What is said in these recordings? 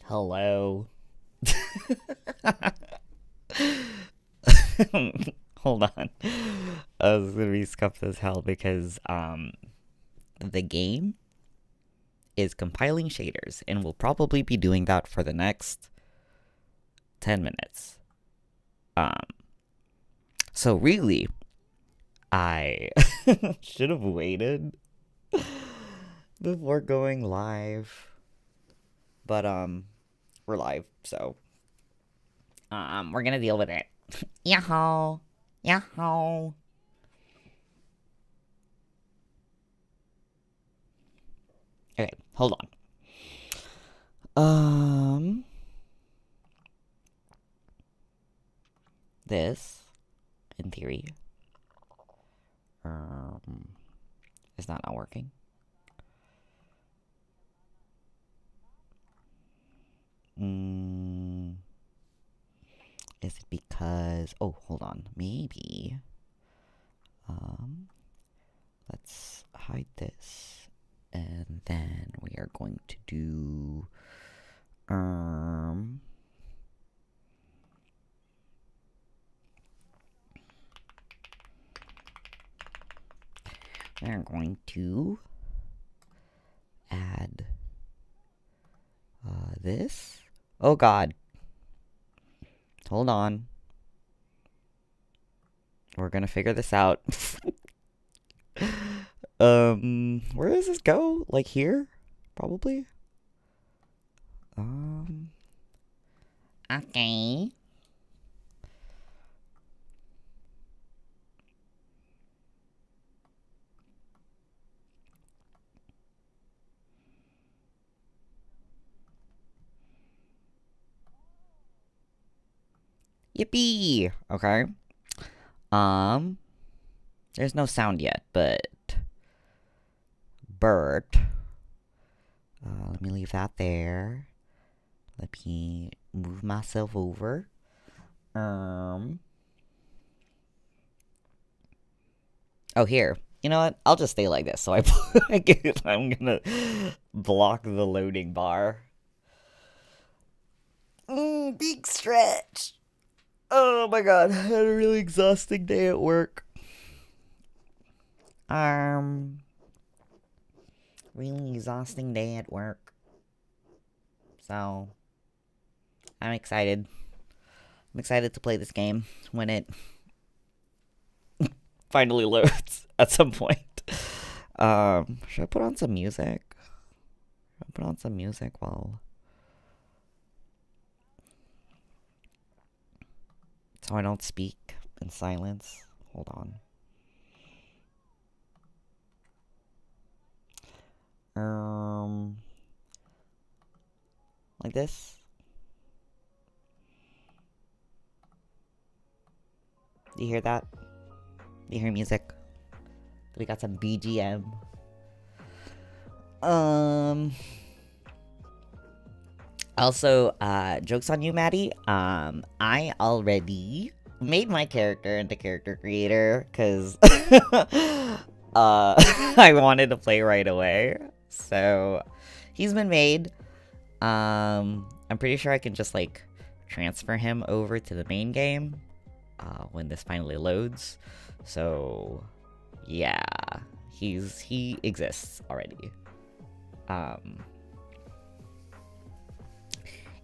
Hello. Hold on. I was gonna be scuffed as hell because the game is compiling shaders and will probably be doing that for the next 10 minutes. Um so really I should have waited before going live. But we're live, so we're gonna deal with it. Yahoo! Yahoo! Okay, hold on. This, in theory, is not working. Is it because? Oh, hold on. Maybe. Let's hide this, and then we are going to do. We're going to add this. Oh God. Hold on. We're gonna figure this out. Where does this go? Like here? Probably? Okay. Yippee! Okay. There's no sound yet, but Bert. Let me leave that there. Let me move myself over. Oh, here. You know what? I'll just stay like this. So I'm gonna block the loading bar. Big stretch. Oh my God, I had a really exhausting day at work. Really exhausting day at work. So, I'm excited. I'm excited to play this game when it finally loads at some point. Should I put on some music? Should I put on some music while... So I don't speak in silence? Hold on. Like this? Do you hear that? Do you hear music? We got some BGM. Also, jokes on you, Maddie. I already made my character into character creator because I wanted to play right away. So he's been made. I'm pretty sure I can just like transfer him over to the main game when this finally loads. So yeah, he exists already.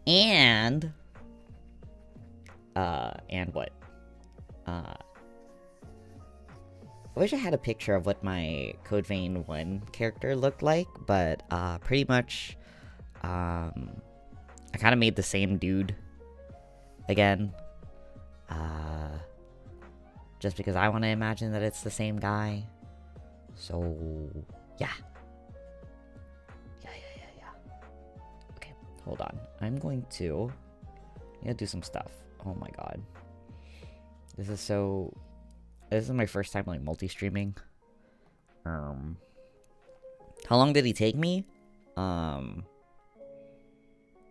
And what? I wish I had a picture of what my Code Vein 1 character looked like, but pretty much I kind of made the same dude again. Just because I want to imagine that it's the same guy. So, yeah. Okay, hold on. I'm gonna do some stuff. Oh my God. This is my first time like multi-streaming. How long did he take me? I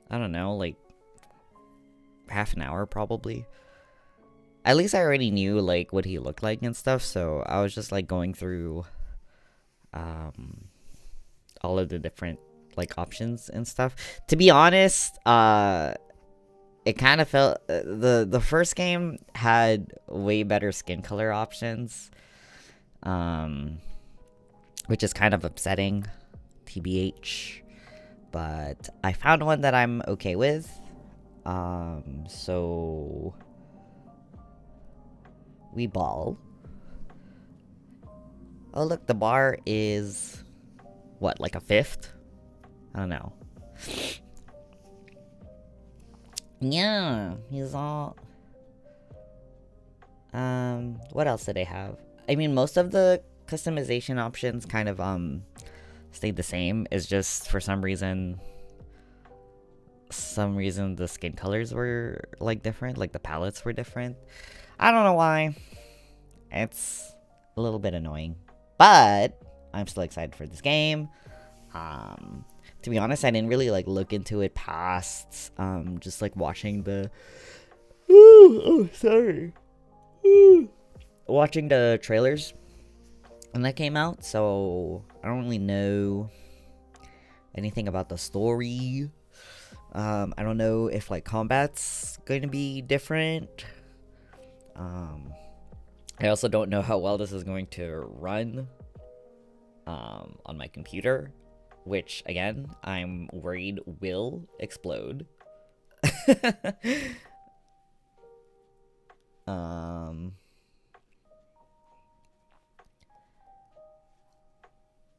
don't know, like half an hour probably. At least I already knew like what he looked like and stuff, so I was just like going through all of the different like options and stuff. To be honest, it kind of felt the first game had way better skin color options, which is kind of upsetting, TBH. But I found one that I'm okay with. So we ball. Oh, look, the bar is what, like a fifth? I don't know. Yeah, he's all. What else did they have? I mean, most of the customization options kind of stayed the same. It's just for some reason the skin colors were like different, like the palettes were different. I don't know why. It's a little bit annoying, but I'm still excited for this game. To be honest, I didn't really like look into it past just like watching the watching the trailers when that came out, so I don't really know anything about the story. I don't know if like combat's going to be different. I also don't know how well this is going to run on my computer, which again I'm worried will explode.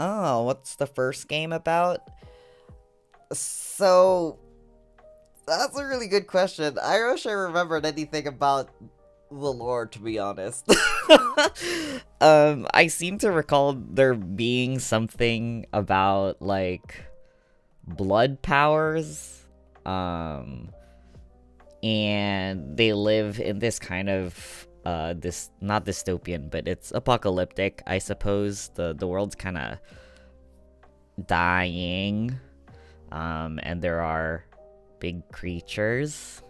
Oh, what's the first game about? So that's a really good question. I wish I remembered anything about the lore, to be honest. I seem to recall there being something about like blood powers. And they live in this kind of this, not dystopian, but it's apocalyptic, I suppose. The world's kind of dying. And there are big creatures.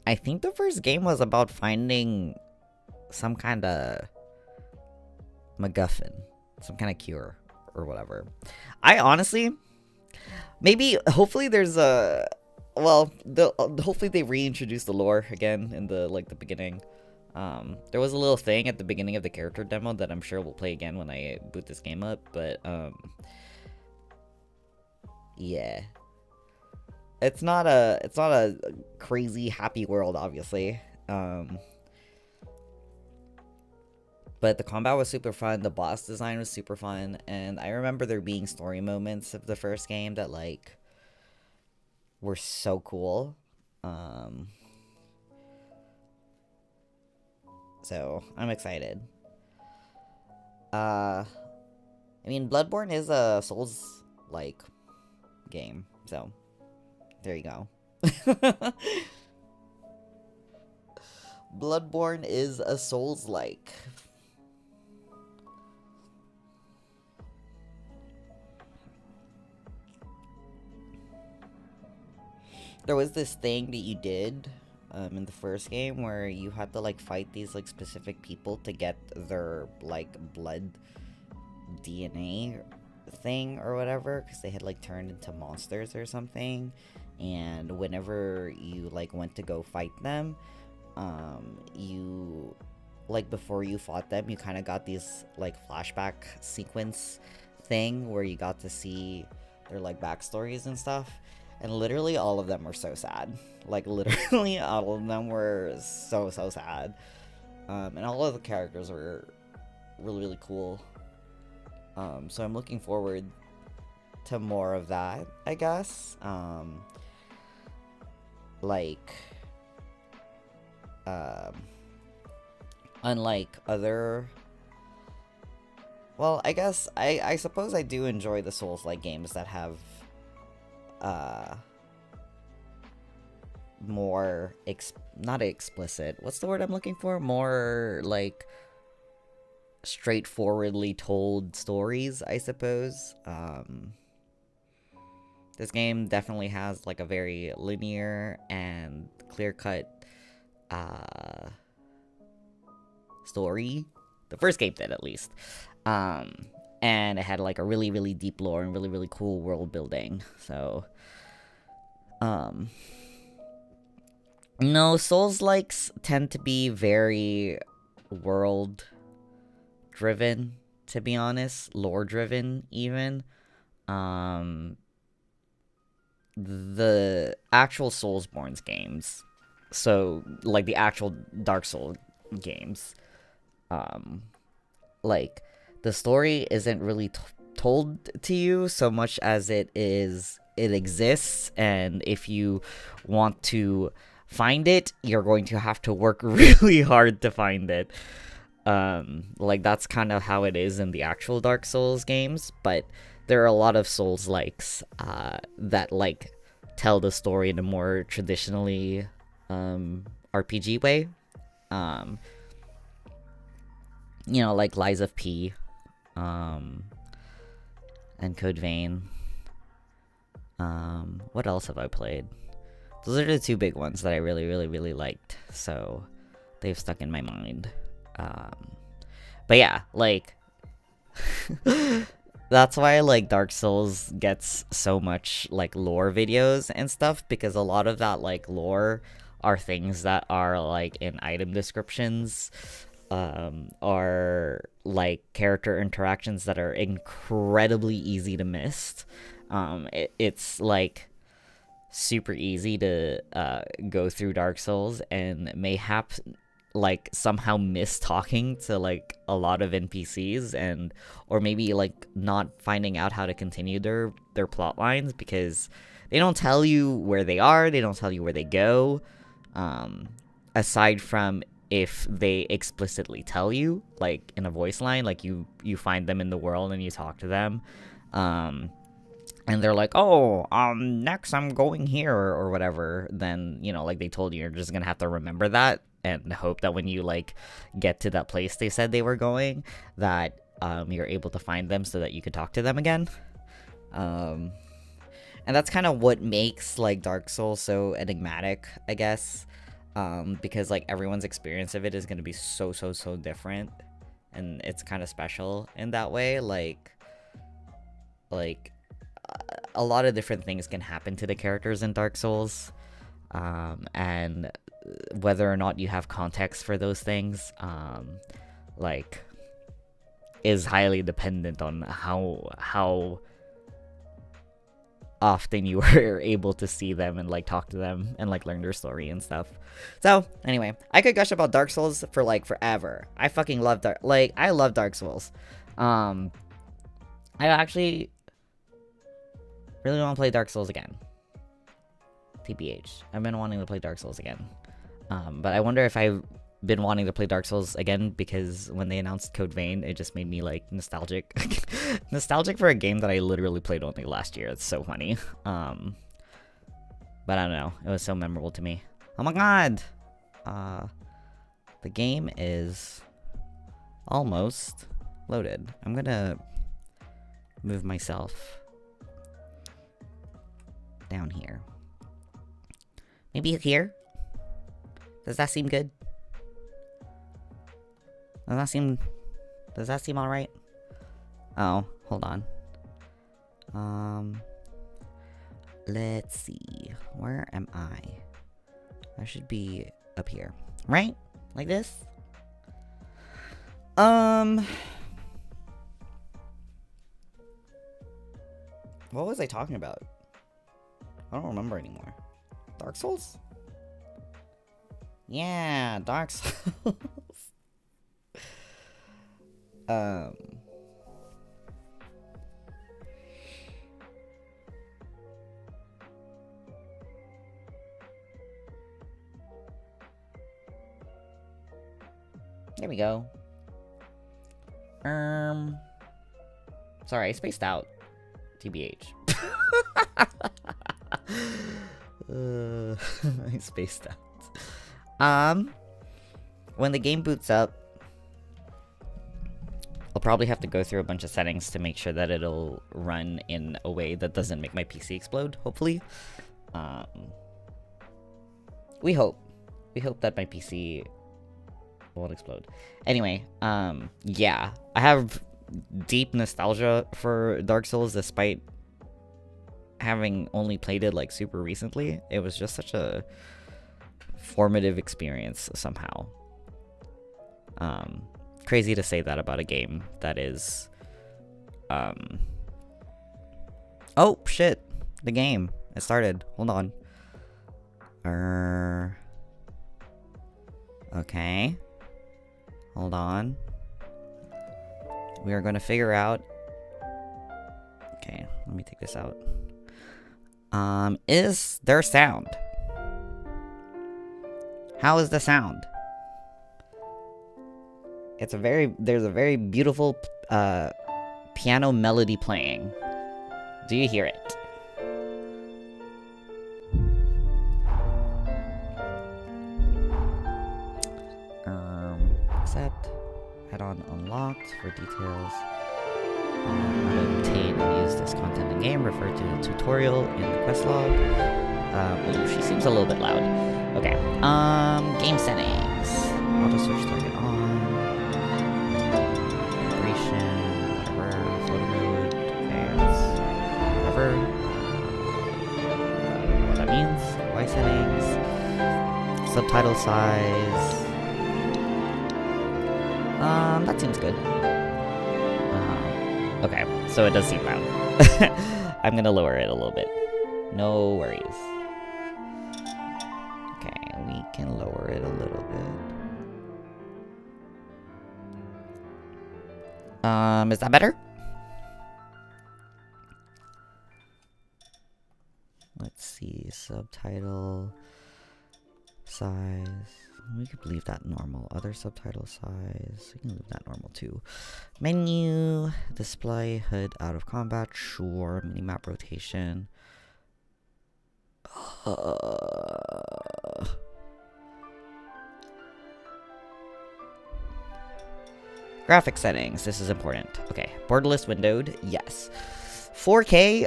I think the first game was about finding some kind of MacGuffin, some kind of cure or whatever. I honestly, hopefully there's a, well, hopefully they reintroduce the lore again in the beginning. There was a little thing at the beginning of the character demo that I'm sure we'll play again when I boot this game up, but yeah. It's not a crazy happy world, obviously. But the combat was super fun, the boss design was super fun, and I remember there being story moments of the first game that like were so cool. So I'm excited. I mean, Bloodborne is a Souls like game, so there you go. Bloodborne is a Souls-like. There was this thing that you did in the first game where you had to like fight these like specific people to get their like blood DNA thing or whatever, because they had like turned into monsters or something. And whenever you like went to go fight them, you like before you fought them, you kind of got these like flashback sequence thing where you got to see their like backstories and stuff, and literally all of them were so sad. Like literally all of them were so sad, and all of the characters were really cool. So I'm looking forward to more of that, I guess. Unlike other, well, I guess I suppose I do enjoy the Souls-like games that have more not explicit, what's the word I'm looking for, more like straightforwardly told stories, I suppose. This game definitely has like a very linear and clear-cut story The first game did, at least. And it had like a really, really deep lore and really, really cool world building. So, no, Souls-likes tend to be very world driven, to be honest, lore driven even. The actual Soulsborne's games, so like the actual Dark Souls games, like the story isn't really told to you so much as it exists, and if you want to find it, you're going to have to work really hard to find it. Like that's kind of how it is in the actual Dark Souls games, but there are a lot of Souls-likes that like tell the story in a more traditionally RPG way. You know, like Lies of P, and Code Vein. What else have I played? Those are the two big ones that I really, really, really liked, so they've stuck in my mind. But yeah, like that's why like Dark Souls gets so much like lore videos and stuff, because a lot of that like lore are things that are like in item descriptions, are like character interactions that are incredibly easy to miss. It's like super easy to go through Dark Souls and mayhap like somehow miss talking to like a lot of NPCs, and or maybe like not finding out how to continue their plot lines because they don't tell you where they are, they don't tell you where they go, aside from if they explicitly tell you like in a voice line, like you find them in the world and you talk to them, and they're like, oh, next I'm going here or whatever, then, you know, like they told you, you're just gonna have to remember that and hope that when you like get to that place they said they were going, that you're able to find them so that you could talk to them again. And that's kind of what makes like Dark Souls so enigmatic, I guess, because like everyone's experience of it is gonna be so different, and it's kind of special in that way. Like a lot of different things can happen to the characters in Dark Souls, and whether or not you have context for those things, like, is highly dependent on how often you were able to see them and like talk to them and like learn their story and stuff. So anyway, I could gush about Dark Souls for like forever. I fucking love I love Dark Souls. I actually really want to play Dark Souls again. TBH. I've been wanting to play Dark Souls again. But I wonder if I've been wanting to play Dark Souls again because when they announced Code Vein, it just made me like nostalgic. Nostalgic for a game that I literally played only last year. It's so funny. But I don't know. It was so memorable to me. Oh my god! The game is almost loaded. I'm gonna move myself down here. Maybe here? Does that seem good? Does that seem alright? Oh, hold on. Let's see. Where am I? I should be up here. Right? Like this? What was I talking about? I don't remember anymore. Dark Souls? Yeah, Dark Souls. There we go. Sorry, I spaced out. TBH. I spaced out. When the game boots up, I'll probably have to go through a bunch of settings to make sure that it'll run in a way that doesn't make my PC explode, hopefully. We hope that my PC won't explode. Anyway, yeah, I have deep nostalgia for Dark Souls despite having only played it like super recently. It was just such a formative experience somehow. Crazy to say that about a game that is oh shit, the game, it started. Hold on. Okay, hold on. We are going to figure out. Okay, let me take this out. Is there sound? How is the sound? There's a very beautiful piano melody playing. Do you hear it? Accept. Add-on unlocked for details. How to obtain and use this content in game. Refer to the tutorial in the quest log. Ooh, she seems a little bit loud. Okay. Game settings. Auto switch target on. Vibration. Whatever. Photo mode. Okay, that's whatever. What that means. Y settings. Subtitle size. That seems good. Okay, so it does seem loud. I'm gonna lower it a little bit. No worries. Okay, we can lower it a little bit. Is that better? Let's see, subtitle size. We could leave that normal. Other subtitle size. We can leave that normal too. Menu. Display. HUD out of combat. Sure. Minimap rotation. Graphic settings. This is important. Okay. Borderless windowed. Yes. 4K.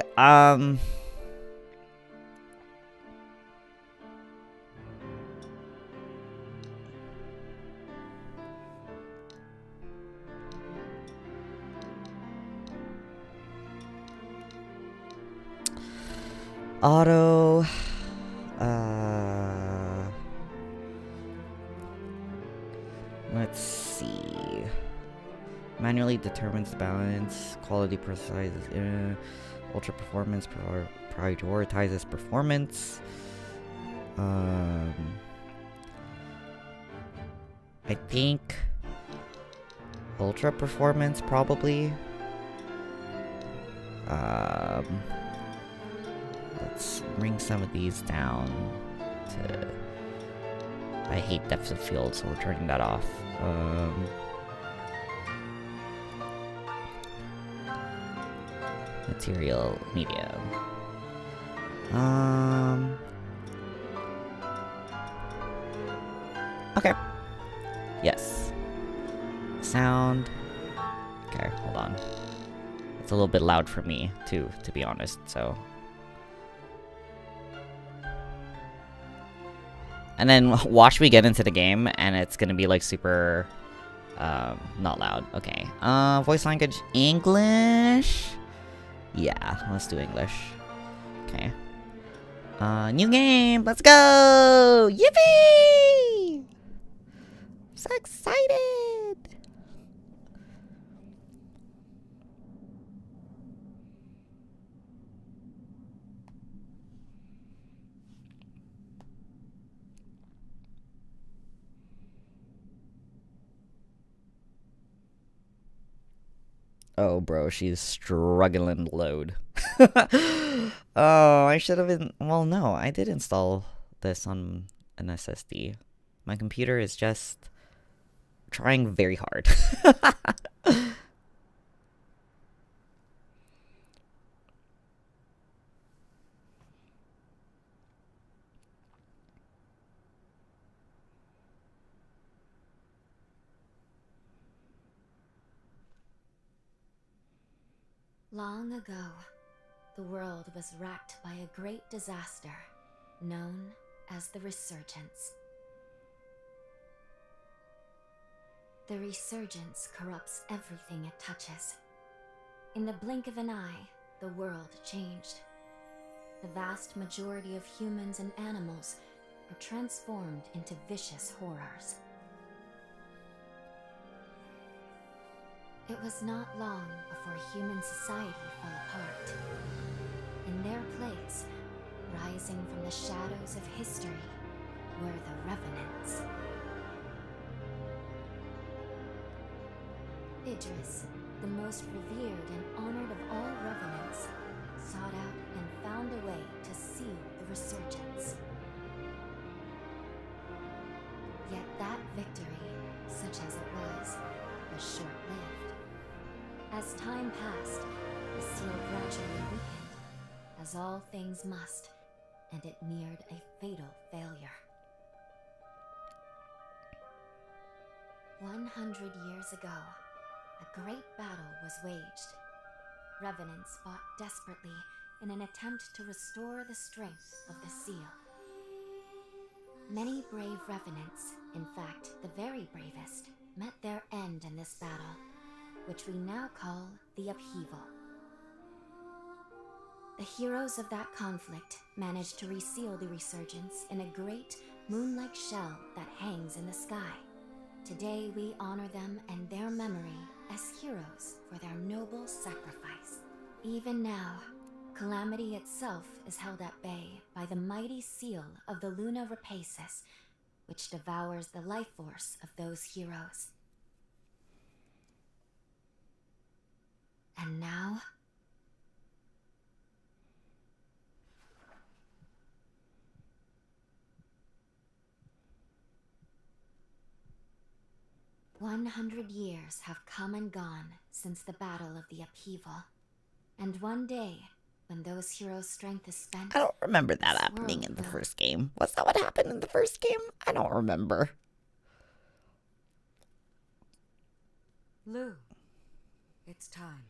Auto, let's see. Manually determines balance. Quality prioritizes. Ultra performance prioritizes performance. I think ultra performance probably. Let's bring some of these down to... I hate depth of field, so we're turning that off. Material, medium. Okay. Yes. Sound. Okay, hold on. It's a little bit loud for me, too, to be honest, so... And then watch me get into the game, and it's gonna be like super, not loud. Okay. Voice language English. Yeah, let's do English. Okay. New game. Let's go! Yippee! So excited. Oh, bro, she's struggling to load. Oh, I should have been... Well, no, I did install this on an SSD. My computer is just trying very hard. Long ago, the world was racked by a great disaster, known as the Resurgence. The resurgence corrupts everything it touches. In the blink of an eye, the world changed. The vast majority of humans and animals were transformed into vicious horrors. It was not long before human society fell apart. In their place, rising from the shadows of history, were the Revenants. Idris, the most revered and honored of all Revenants, sought out and found a way to seal the resurgence. Yet that victory, such as it was short-lived. As time passed, the seal gradually weakened, as all things must, and it neared a fatal failure. 100 years ago, a great battle was waged. Revenants fought desperately in an attempt to restore the strength of the seal. Many brave Revenants, in fact the very bravest, met their end in this battle, which we now call the Upheaval. The heroes of that conflict managed to reseal the resurgence in a great moon-like shell that hangs in the sky. Today we honor them and their memory as heroes for their noble sacrifice. Even now, Calamity itself is held at bay by the mighty seal of the Luna Rapaces, which devours the life force of those heroes. And now, "100 years have come and gone since the Battle of the Upheaval. And one day, when those heroes' strength is spent..." I don't remember that happening in the first game. Was that what happened in the first game? I don't remember. Lou, it's time.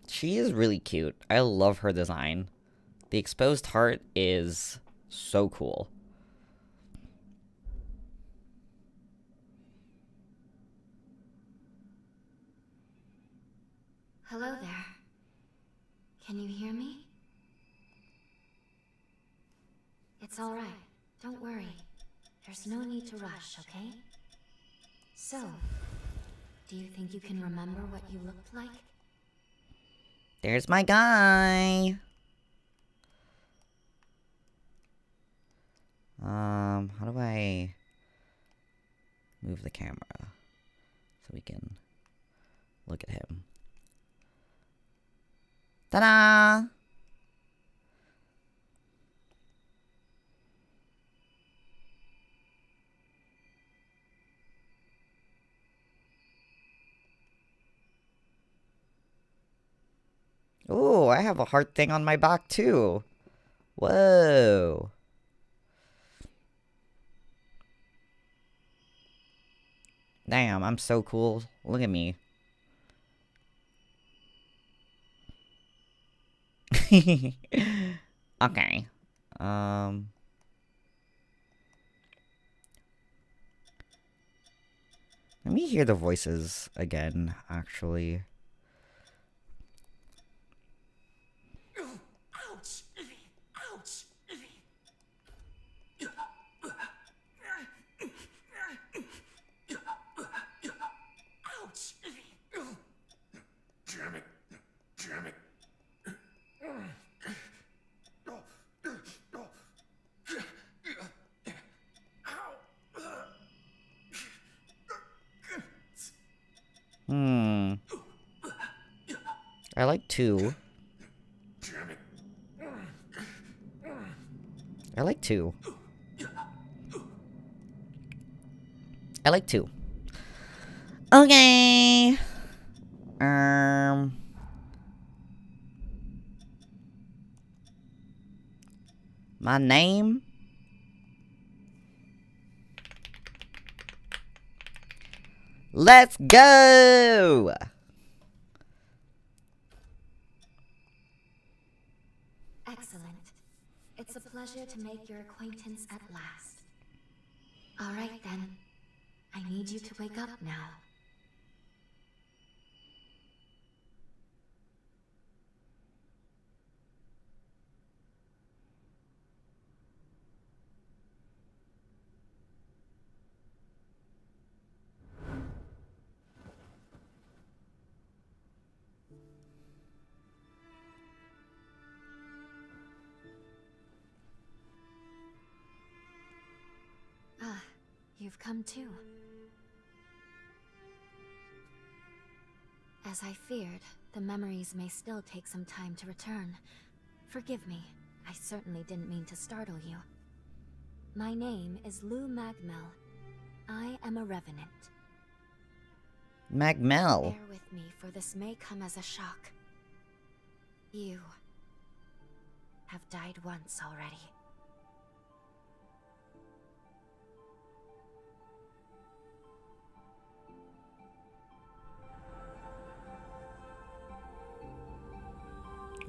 She is really cute. I love her design. The exposed heart is so cool. Hello there. Can you hear me? It's all right. Don't worry. There's no need to rush, okay? So, do you think you can remember what you looked like? There's my guy. How do I move the camera so we can look at him? Ta-da! Ooh, I have a heart thing on my back too. Whoa. Damn, I'm so cool. Look at me. Okay. Let me hear the voices again, actually. Ouch! Ouch! Ouch! Damn it! Damn it! I like 2. Damn it! I like 2. I like 2. Okay. My name? Let's go! pleasure to make your acquaintance at last. Alright then. I need you to wake up now. Ah, you've come too. As I feared, the memories may still take some time to return. Forgive me, I certainly didn't mean to startle you. My name is Lou Magmel. I am a revenant. Magmel. Bear with me, for this may come as a shock. You have died once already.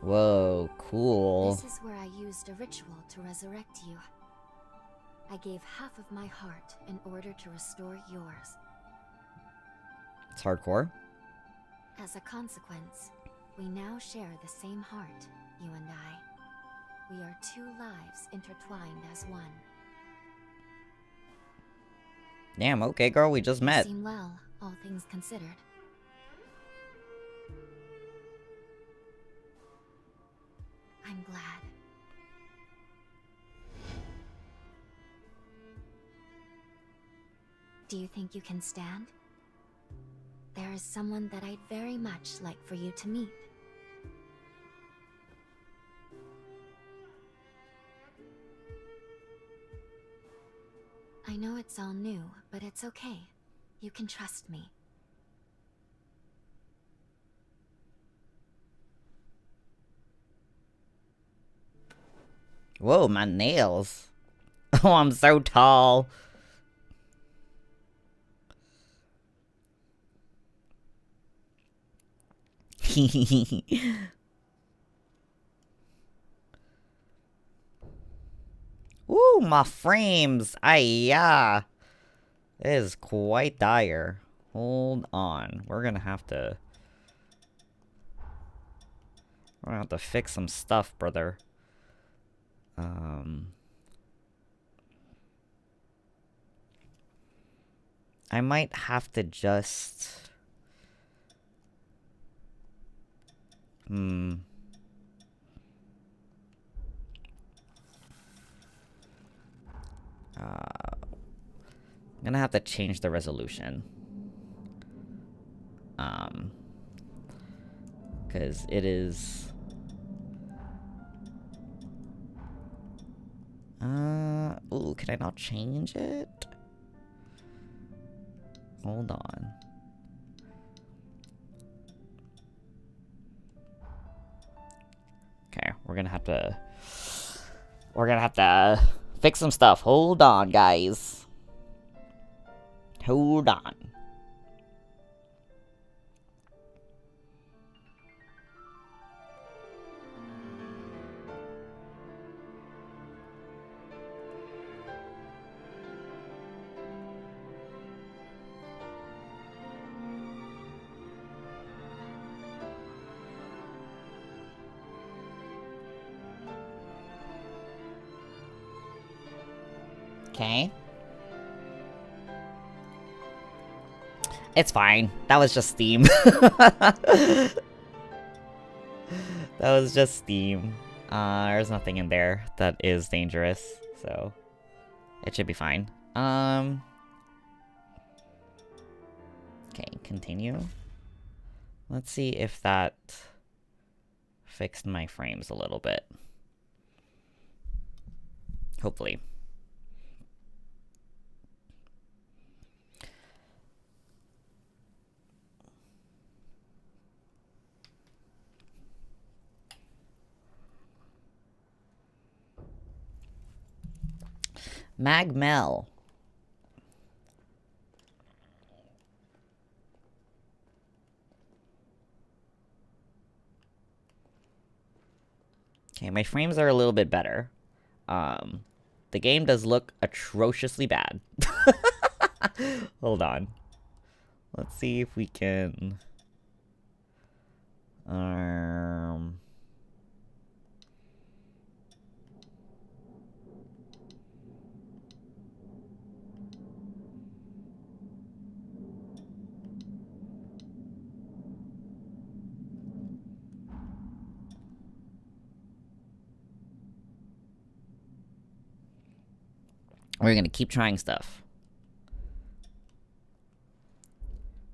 Whoa, cool. This is where I used a ritual to resurrect you. I gave half of my heart in order to restore yours. It's hardcore. As a consequence, we now share the same heart, you and I. We are two lives intertwined as one. Damn, okay, girl, we just You met. seem well, all things considered. I'm glad. Do you think you can stand? There is someone that I'd very much like for you to meet. I know it's all new, but it's okay. You can trust me. Whoa, my nails. Oh, I'm so tall. Ooh, my frames. Yeah. It is quite dire. Hold on. We're gonna have to fix some stuff, brother. I might have to just... I'm gonna have to change the resolution. Because it is... ooh, can I not change it? Hold on. Okay, we're gonna have to fix some stuff. Hold on, guys. Hold on. Okay. It's fine. That was just Steam. That was just Steam. There's nothing in there that is dangerous, so it should be fine. Okay, continue. Let's see if that fixed my frames a little bit. Hopefully. Magmel. Okay, my frames are a little bit better. The game does look atrociously bad. Hold on. Let's see if we can... We're gonna keep trying stuff.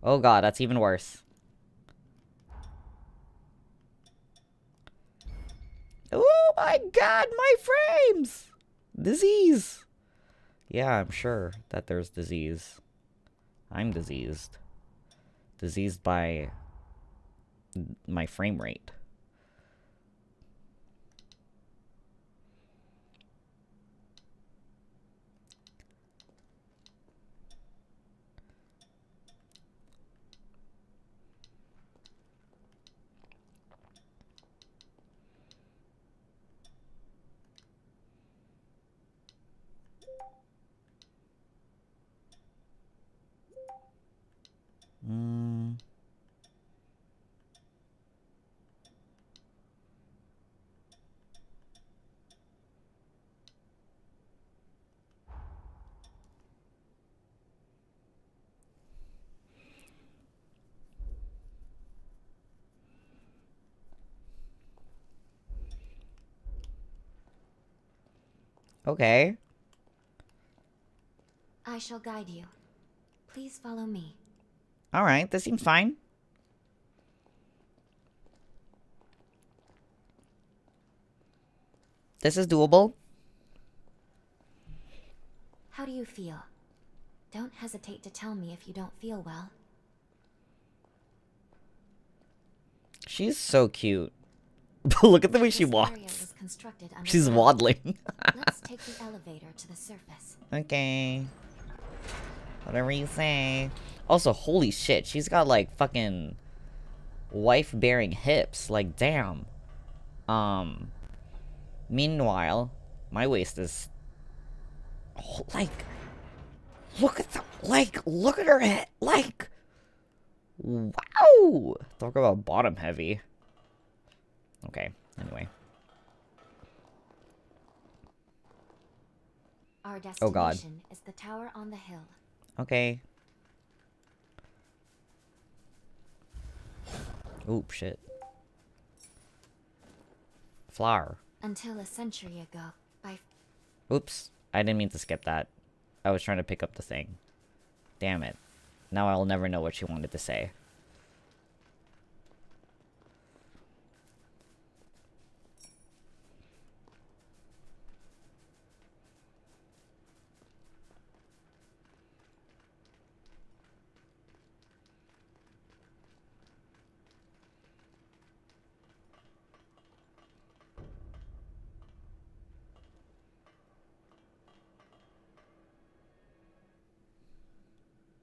Oh god, that's even worse. Oh my god, my frames! Disease! Yeah, I'm sure that there's disease. I'm diseased. Diseased by my frame rate. Okay. I shall guide you. Please follow me. Alright, this seems fine. This is doable. How do you feel? Don't hesitate to tell me if you don't feel well. She's so cute. Look at the way she This area walks. was constructed She's underground. waddling. Let's take the elevator to the surface. Okay. Whatever you say. Also, holy shit, she's got like fucking wife-bearing hips. Like, damn. Meanwhile, my waist is... Oh, like... Look at the... Like, look at her head. Like... Wow! Talk about bottom heavy. Okay, anyway. Our Oh god. destination is the tower on the hill. Okay. Oop, shit. Flower. Until a century ago, by Oops. I didn't mean to skip that. I was trying to pick up the thing. Damn it. Now I'll never know what she wanted to say.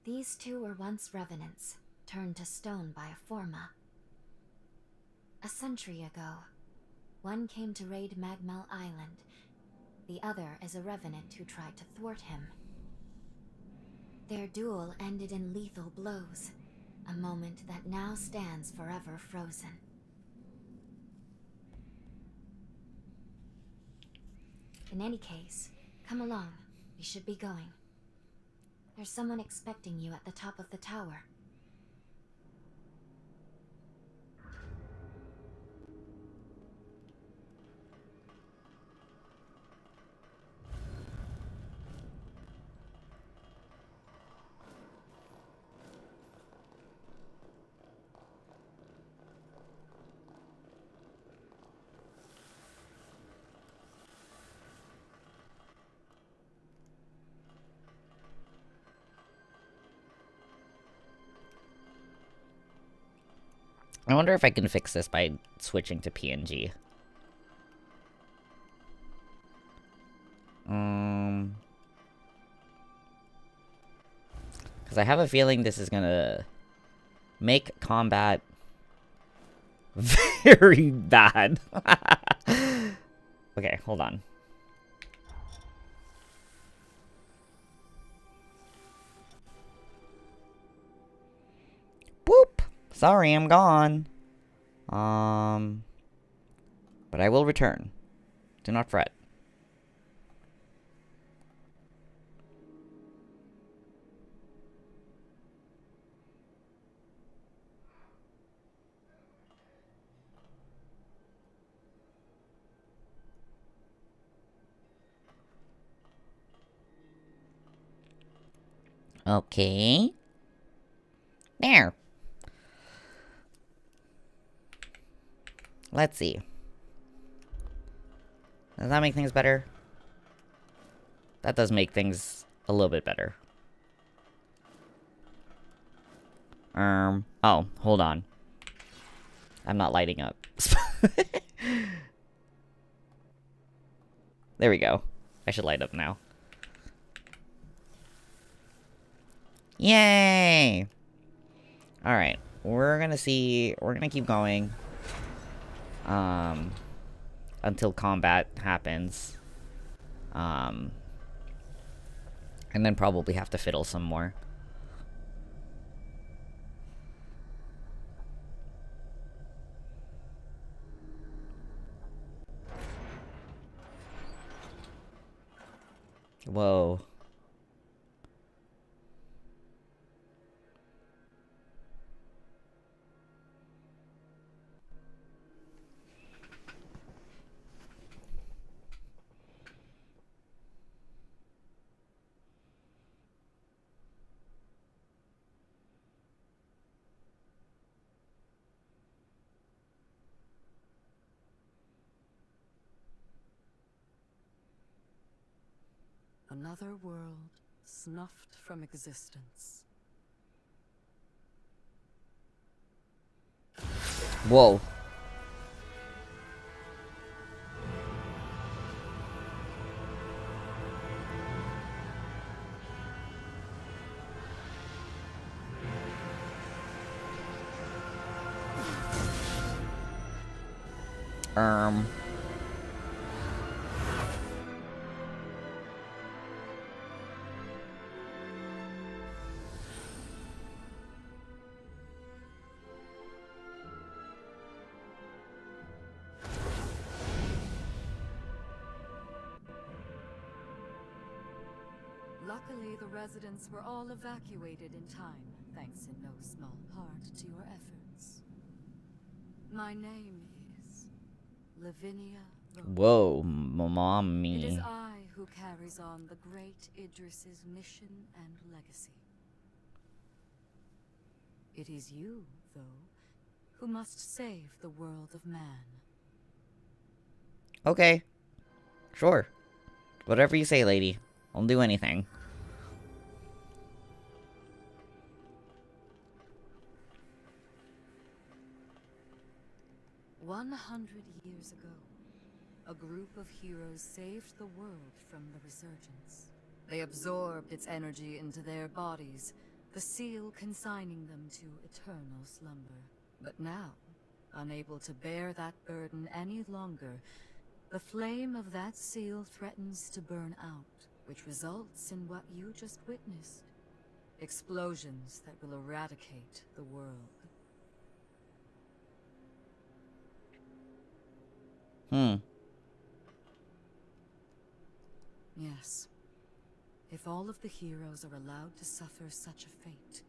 These two were once revenants, turned to stone by a forma. A century ago, one came to raid Magmel Island. The other is a revenant who tried to thwart him. Their duel ended in lethal blows, a moment that now stands forever frozen. In any case, come along. We should be going. There's someone expecting you at the top of the tower. I wonder if I can fix this by switching to PNG. Because I have a feeling this is gonna make combat very bad. Okay, hold on. Sorry, I'm gone. But I will return. Do not fret. Okay. There. Let's see. Does that make things better? That does make things a little bit better. Oh, hold on. I'm not lighting up. There we go. I should light up now. Yay! Alright. We're gonna keep going. Until combat happens. And then probably have to fiddle some more. Whoa. Another world snuffed from existence. Whoa. Um. Luckily, the residents were all evacuated in time, thanks in no small part to your efforts. My name is Lavinia Rose. Whoa, It is mommy. I who carries on the great Idris's mission and legacy. It is you, though, who must save the world of man. Okay. Sure. Whatever you say, lady. I'll do anything. 100 years ago, a group of heroes saved the world from the resurgence. They absorbed its energy into their bodies, the seal consigning them to eternal slumber. But now, unable to bear that burden any longer, the flame of that seal threatens to burn out, which results in what you just witnessed. Explosions that will eradicate the world. Yes. If all of the heroes are allowed to suffer such a fate,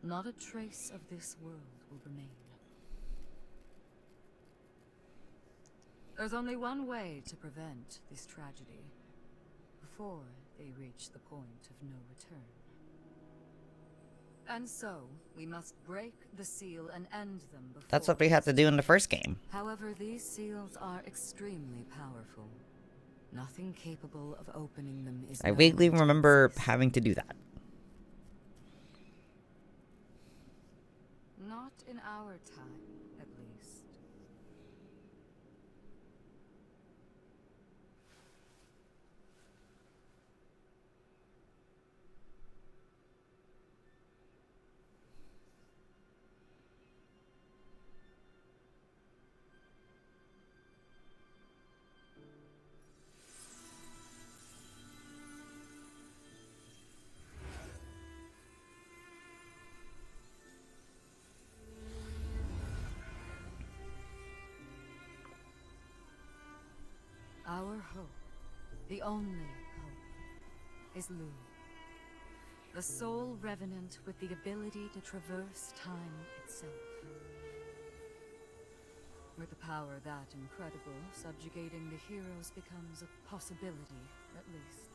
not a trace of this world will remain. There's only one way to prevent this tragedy, before they reach the point of no return. And so, we must break the seal and end them before... That's what we had to do in the first game. However, these seals are extremely powerful. Nothing capable of opening them is... I vaguely known to remember exist. having to do that. Not in our time, at least. The only hope is Lu, the sole revenant with the ability to traverse time itself. With a power that incredible, subjugating the heroes becomes a possibility, at least.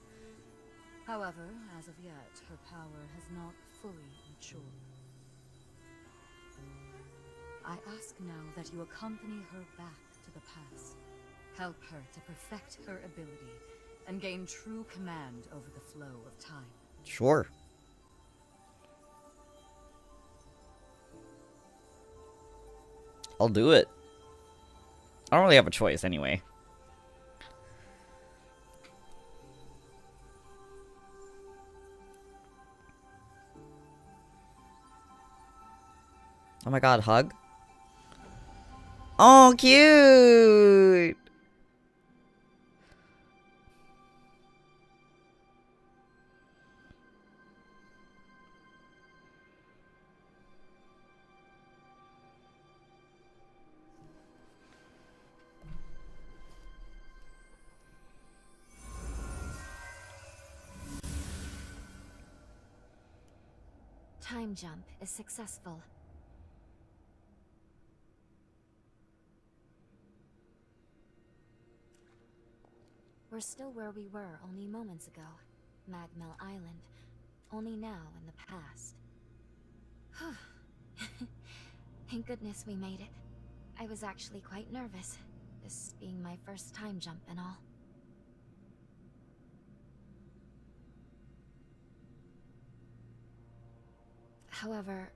However, as of yet, her power has not fully matured. I ask now that you accompany her back to the past. Help her to perfect her ability and gain true command over the flow of time. Sure. I'll do it. I don't really have a choice anyway. Oh my god, hug? Oh, cute! Time jump is successful. We're still where we were only moments ago. Magmill Island. Only now in the past. Thank goodness we made it. I was actually quite nervous, this being my first time jump and all. However,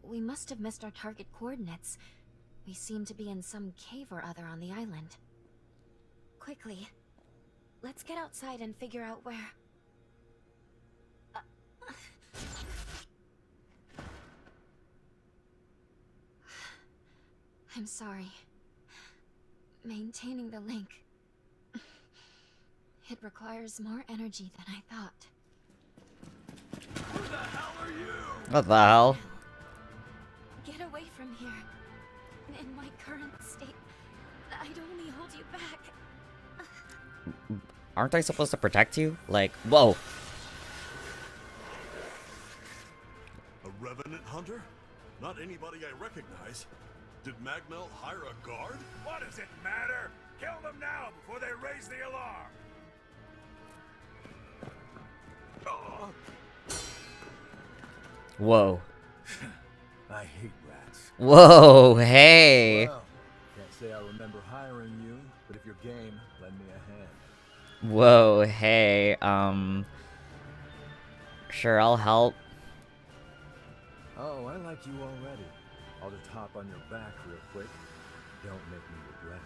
we must have missed our target coordinates. We seem to be in some cave or other on the island. Quickly, let's get outside and figure out where... I'm sorry. Maintaining the link... It requires more energy than I thought. Who the hell are you? What the hell? Get away from here. In my current state, I'd only hold you back. Aren't I supposed to protect you? Like, whoa. A revenant hunter? Not anybody I recognize. Did Magmel hire a guard? What does it matter? Kill them now before they raise the alarm. Whoa. I hate rats. Whoa, hey. Well, can't say I remember hiring you, but if you're game, lend me a hand. Whoa, hey, sure, I'll help. Oh, I like you already. I'll just hop on your back real quick. Don't make me regret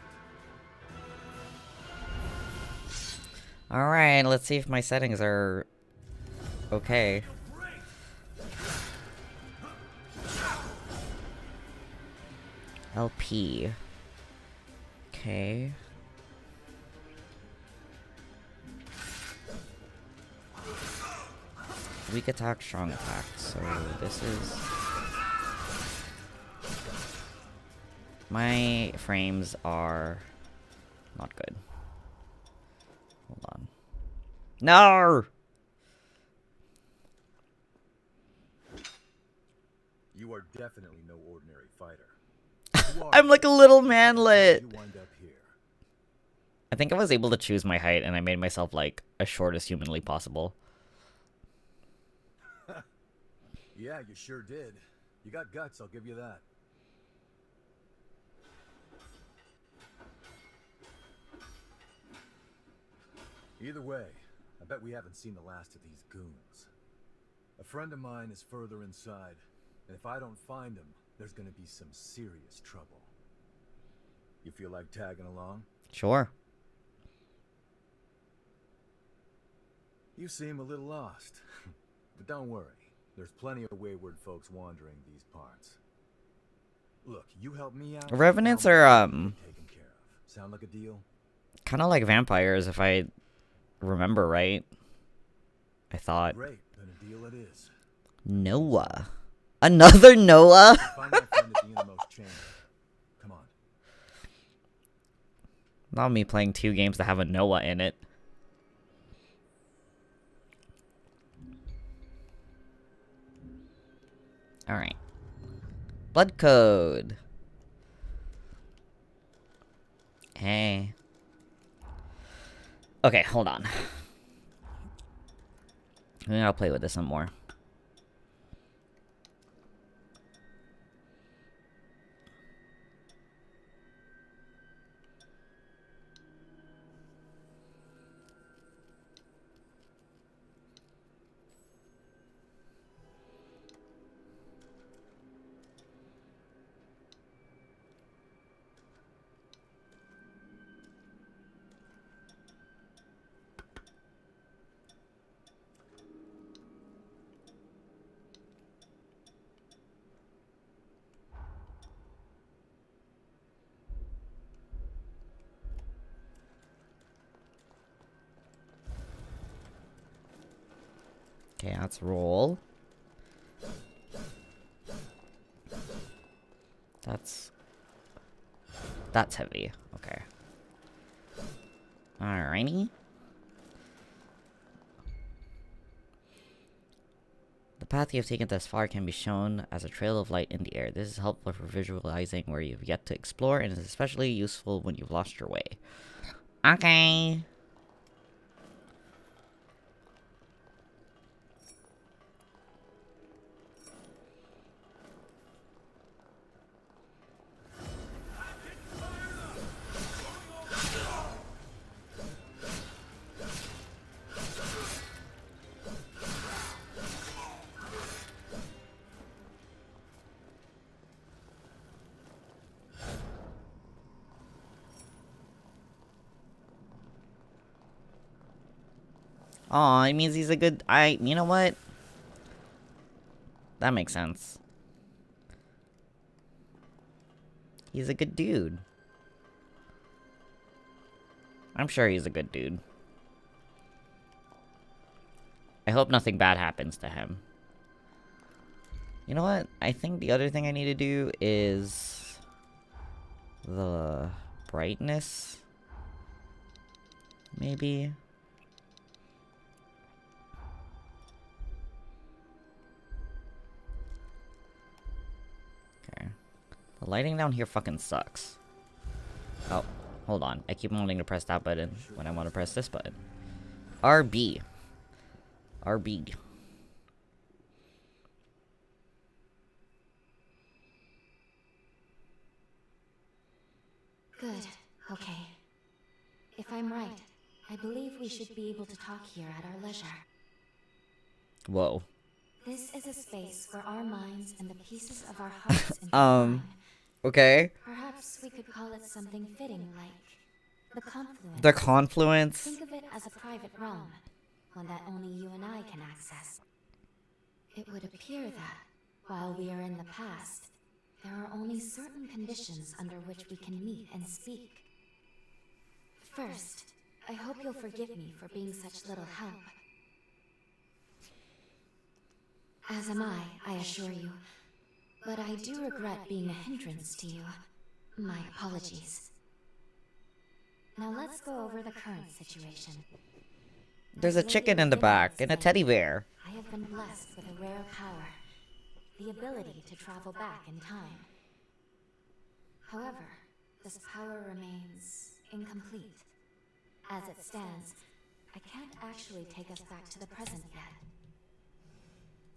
it. Alright, let's see if my settings are okay. LP. Okay. Weak attack, strong attack. So this is... My frames are not good. Hold on. No! You are definitely no ordinary fighter. I'm like a little manlet. You wind up here. I think I was able to choose my height and I made myself like as short as humanly possible. Yeah, you sure did. You got guts, I'll give you that. Either way, I bet we haven't seen the last of these goons. A friend of mine is further inside, and if I don't find him, there's gonna be some serious trouble. You feel like tagging along? Sure. You seem a little lost. But don't worry, there's plenty of wayward folks wandering these parts. Look, you help me out. Revenants I'll are, make sure you're taken care of. Sound like a deal? kind of like vampires if I remember right. I thought. Great, then a deal it is. Noah. Another Noah? Find my friend at the innermost chamber. Come on. Not me playing 2 games that have a Noah in it. Alright. Blood code. Hey. Okay, hold on. I think I'll play with this some more. Okay, let's roll. That's heavy. Okay. Alrighty. The path you have taken thus far can be shown as a trail of light in the air. This is helpful for visualizing where you've yet to explore and is especially useful when you've lost your way. Okay. Aw, it means he's a good... You know what? That makes sense. He's a good dude. I'm sure he's a good dude. I hope nothing bad happens to him. You know what? I think the other thing I need to do is... the brightness? Maybe? Okay. The lighting down here fucking sucks. Oh, hold on. I keep wanting to press that button when I want to press this button. RB. RB. Good. Okay. If I'm right, I believe we should be able to talk here at our leisure. Whoa. This is a space where our minds and the pieces of our hearts intertwine. Okay. Perhaps we could call it something fitting like the confluence. The confluence. Think of it as a private realm, one that only you and I can access. It would appear that, while we are in the past, there are only certain conditions under which we can meet and speak. First, I hope you'll forgive me for being such little help. As am I assure you. But I do regret being a hindrance to you. My apologies. Now let's go over the current situation. There's a chicken in the back and a teddy bear. I have been blessed with a rare power. The ability to travel back in time. However, this power remains incomplete. As it stands, I can't actually take us back to the present yet.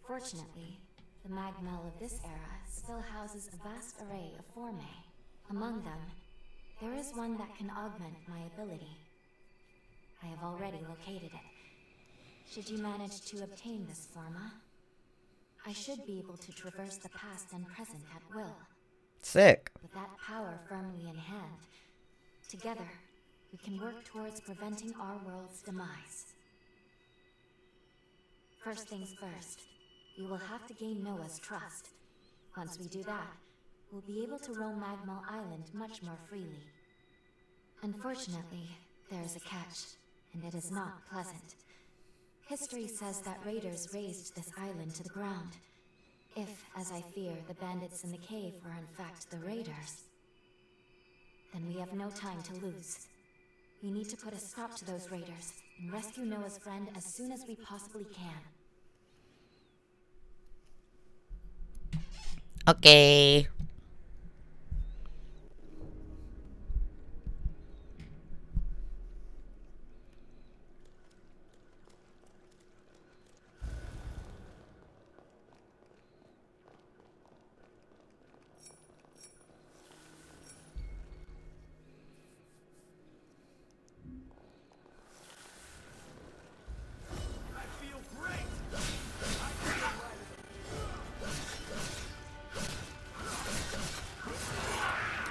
Fortunately, the magmel of this era still houses a vast array of formae. Among them, there is one that can augment my ability. I have already located it. Should you manage to obtain this forma, I should be able to traverse the past and present at will. Sick. With that power firmly in hand, together, we can work towards preventing our world's demise. First things first, we will have to gain Noah's trust. Once we do that, we'll be able to roam Magmal Island much more freely. Unfortunately, there is a catch, and it is not pleasant. History says that raiders razed this island to the ground. If, as I fear, the bandits in the cave were in fact the raiders, then we have no time to lose. We need to put a stop to those raiders and rescue Noah's friend as soon as we possibly can. Okay.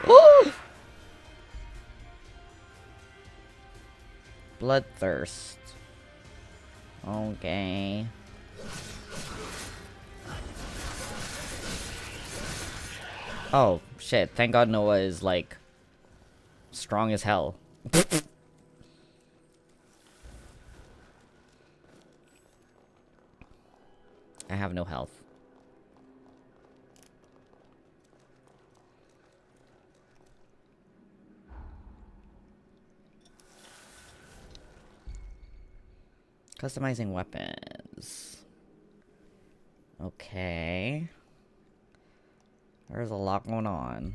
Ooh! Bloodthirst. Okay. Oh, shit. Thank God Noah is, like, strong as hell. I have no health. Customizing weapons. Okay. There's a lot going on.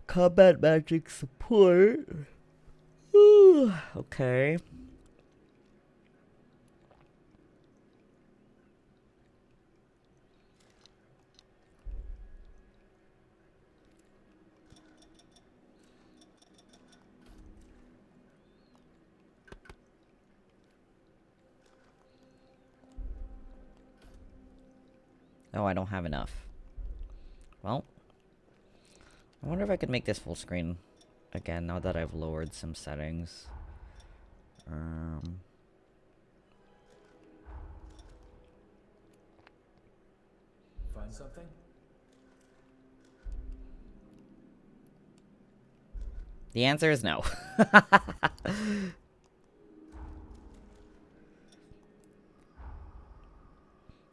Combat magic support. Ooh, okay. Oh, I don't have enough. Well, I wonder if I could make this full screen again now that I've lowered some settings. Find something? The answer is no.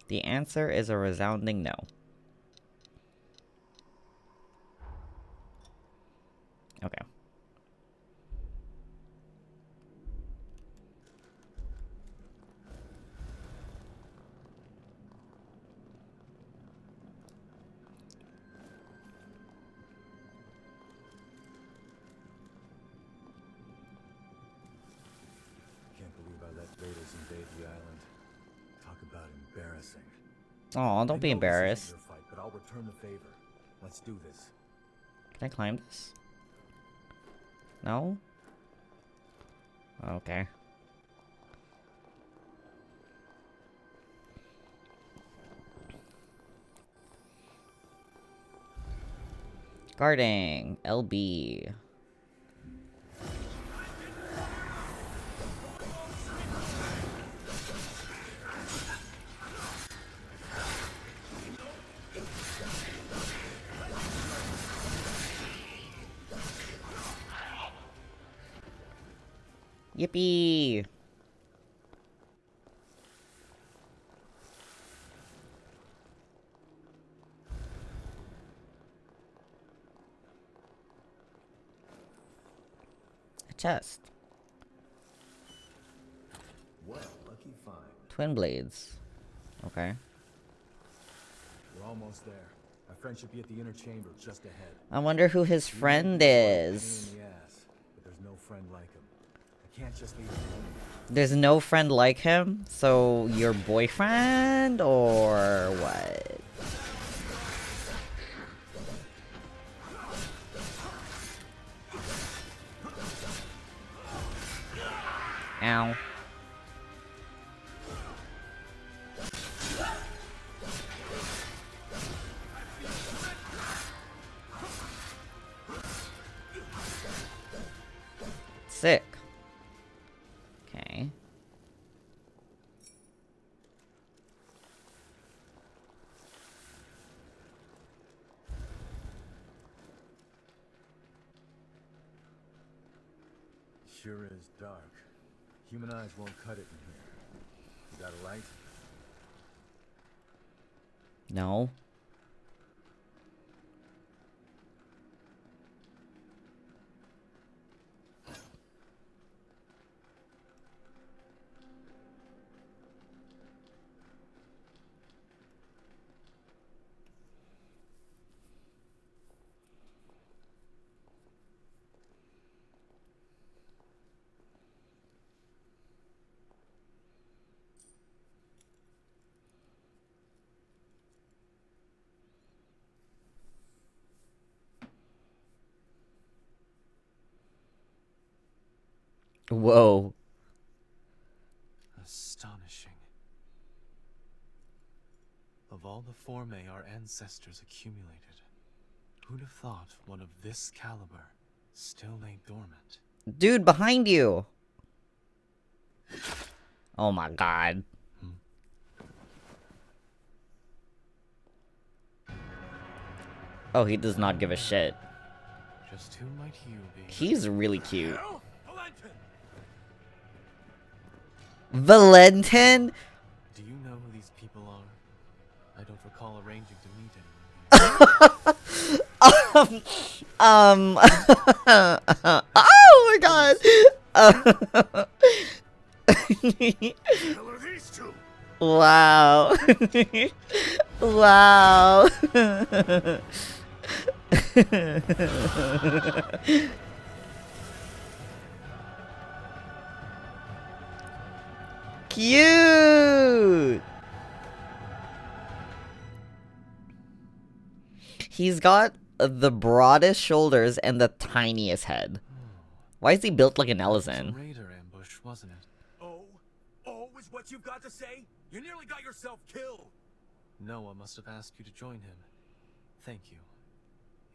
The answer is a resounding no. Okay. Can't believe I let raiders invade the island. Talk about embarrassing. Oh, don't be I know this isn't embarrassed. your fight, but I'll return the favor. Let's do this. Can I climb this? No? Okay. Guarding. LB. Yippee! A chest. What a lucky find. Twin blades. Okay. We're almost there. Our friend should be at the inner chamber just ahead. I wonder who his friend is. Pain in the ass, but there's no friend like him. I can't just leave him alone. There's no friend like him? So, your boyfriend? Or what? Ow. Sick. Okay. Sure is dark. Human eyes won't cut it in here. You got a light? No. Whoa. Astonishing. Of all the formae our ancestors accumulated, who'd have thought one of this caliber still lay dormant? Dude, behind you! Oh my god. Oh, he does not give a shit. Just who might you be? He's really cute. Hell? Valentin! Valentin? Do you know who these people are? I don't recall arranging to meet anyone here. Oh my god! Hell are these two? Wow. Wow. Cute. He's got the broadest shoulders and the tiniest head. Why is he built like an It was a elephant? raider ambush, wasn't it? Oh? Oh is what you've got to say? You nearly got yourself killed! Noah must have asked you to join him. Thank you.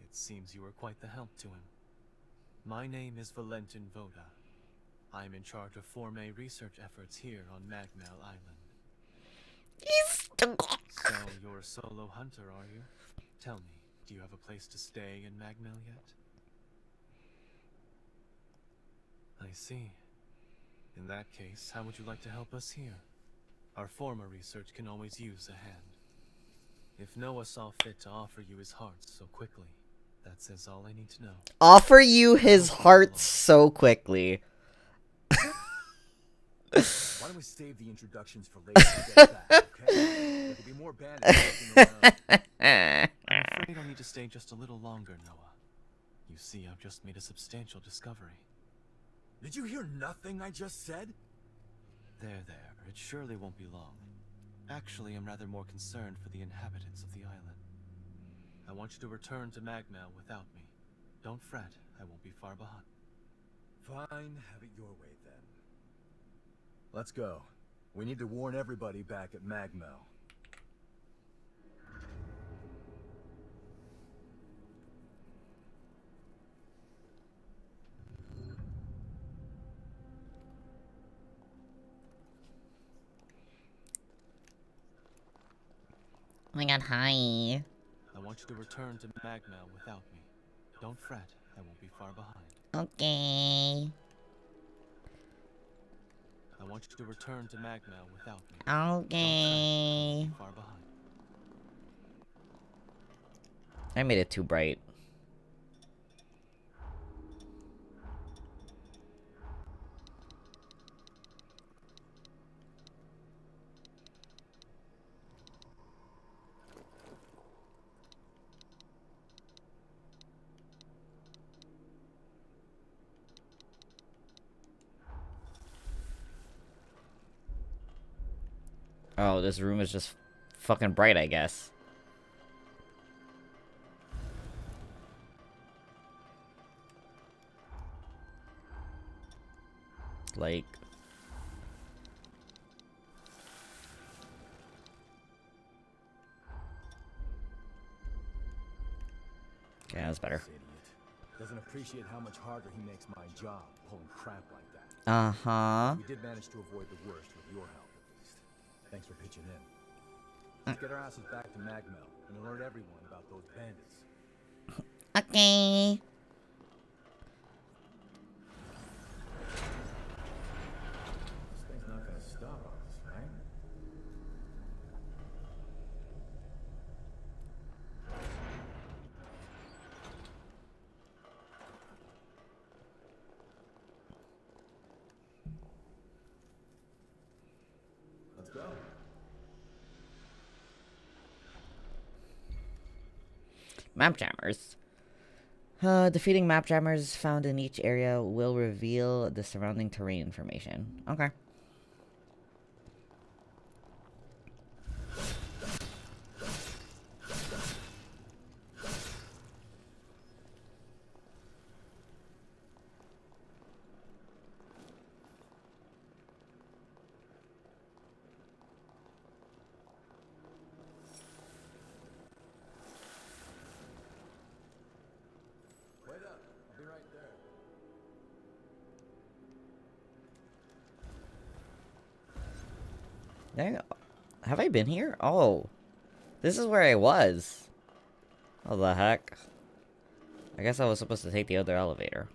It seems you were quite the help to him. My name is Valentin Voda. I am in charge of Forme research efforts here on Magmel Island. So, you're a solo hunter, are you? Tell me, do you have a place to stay in Magmel yet? I see. In that case, how would you like to help us here? Our former research can always use a hand. If Noah saw fit to offer you his heart so quickly, that says all I need to know. Offer you his heart so quickly. Why don't we save the introductions for later to get back, okay? There could be more bandits walking around. I'm afraid I'll need to stay just a little longer, Noah. You see, I've just made a substantial discovery. Did you hear nothing I just said? There, it surely won't be long. Actually, I'm rather more concerned for the inhabitants of the island. I want you to return to Magmel without me. Don't fret, I won't be far behind. Fine, have it your way then. Let's go. We need to warn everybody back at Magmel. Oh my god, hi. I want you to return to Magmel without me. Don't fret, I won't be far behind. Okay. I want you to return to Magmel without me. Okay. Don't fret, I won't be far behind. I made it too bright. Oh, this room is just fucking bright, I guess. Like... Okay, that's better. This idiot doesn't appreciate how much harder he makes my job pulling crap like that. Uh-huh. We did manage to avoid the worst with your help, at least. Thanks for pitching in. Let's get our asses back to Magmel and alert everyone about those bandits. Okay. This thing's not gonna stop us, right? Let's go. Map jammers. Defeating map jammers found in each area will reveal the surrounding terrain information. Okay. Dang, have I been here? Oh, this is where I was. What the heck? I guess I was supposed to take the other elevator.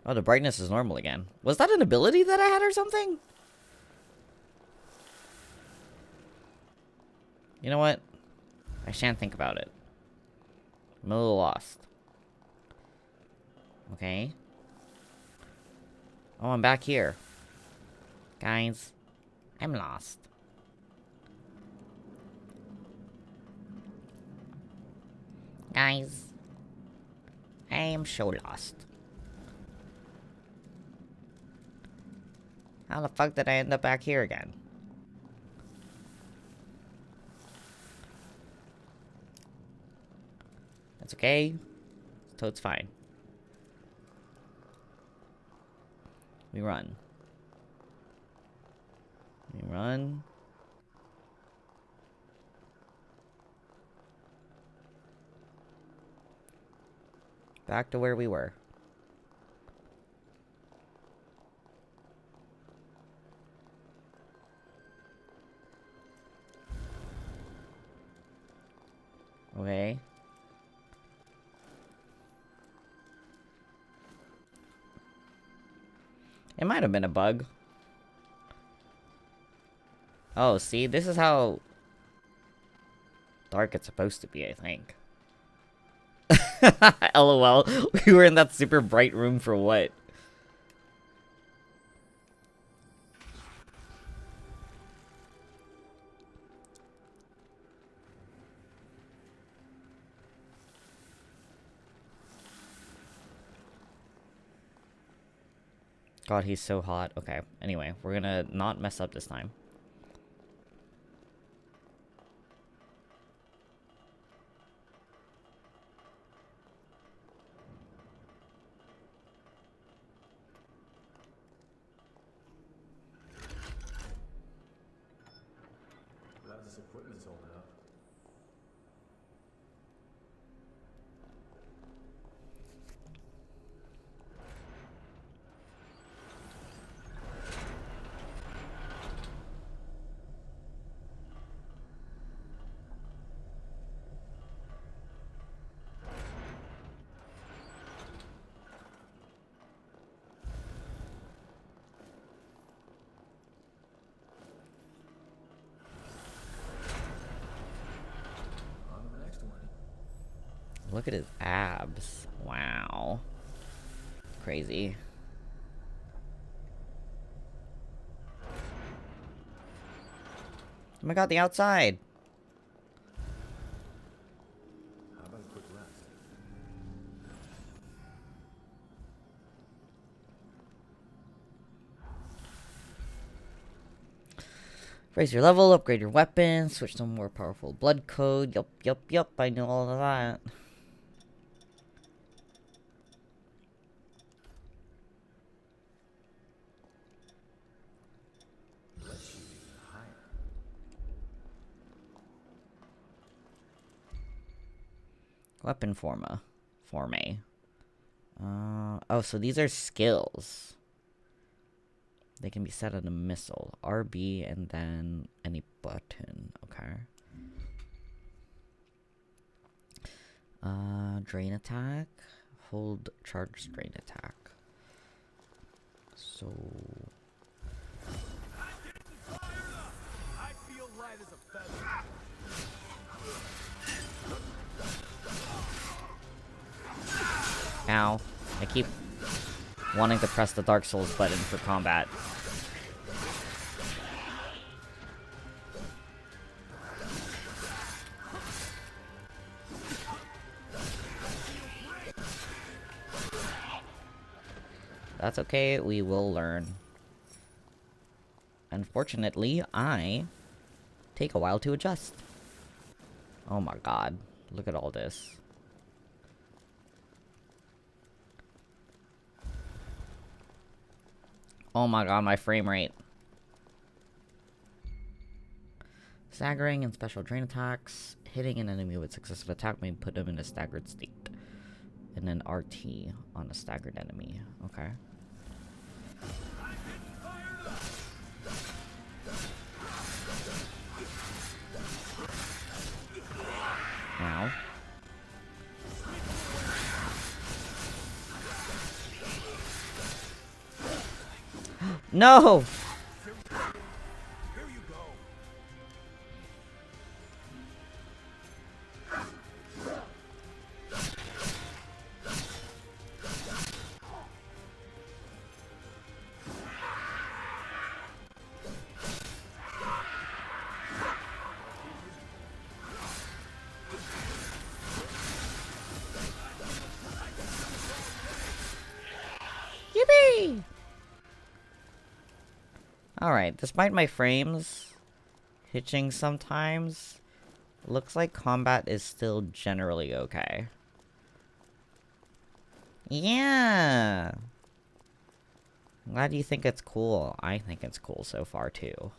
Oh, the brightness is normal again. Was that an ability that I had or something? You know what? I shan't think about it. I'm a little lost. Okay. Oh, I'm back here. Guys, I'm lost. Guys, I am so lost. How the fuck did I end up back here again? That's okay. Toad's fine. We run. We run. Back to where we were. Okay. It might have been a bug. Oh, see, this is how dark it's supposed to be, I think. LOL. We were in that super bright room for what? God, he's so hot. Okay, anyway, we're gonna not mess up this time. Glad this equipment's holding up. On to the next one. Look at his abs. Wow. Crazy. Oh my god, the outside! How about a quick rest? Raise your level, upgrade your weapon, switch to more powerful blood code. Yup, I know all of that. Let's shoot even higher. Weapon forme. Oh, so these are skills. They can be set on a missile. RB and then any button. Okay. Drain attack. Hold charge drain attack. So... I feel light as a feather. Ow. I keep wanting to press the Dark Souls button for combat. That's okay, we will learn. Unfortunately, I take a while to adjust. Oh my god, look at all this. Oh my god, my frame rate. Staggering and special drain attacks. Hitting an enemy with successive attack may put them in a staggered state. And then RT on a staggered enemy. Okay. Now. No! Here you go. Yippee! Alright, despite my frames hitching sometimes, looks like combat is still generally okay. Yeah! I'm glad you think it's cool. I think it's cool so far, too.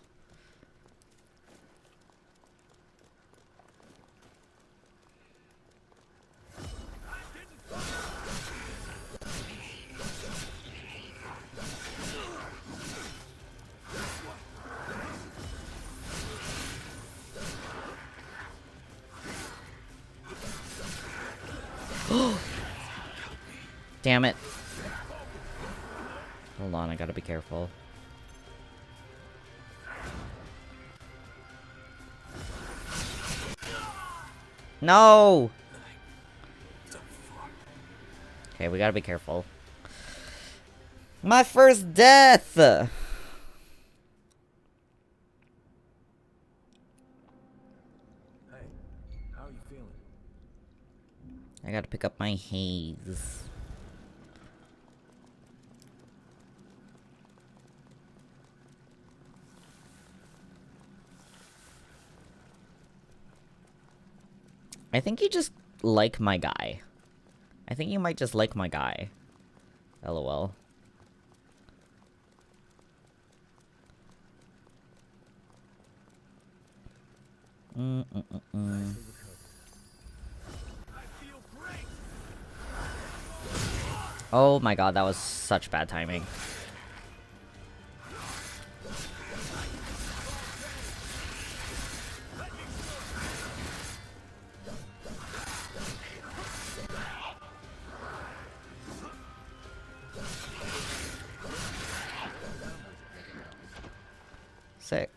Damn it. Hold on, I gotta be careful. No! Okay, we gotta be careful. My first death! Hey, how are you feeling? I gotta pick up my haze. I think you just like my guy. I think you might just like my guy. LOL. Oh my god, that was such bad timing. Sick.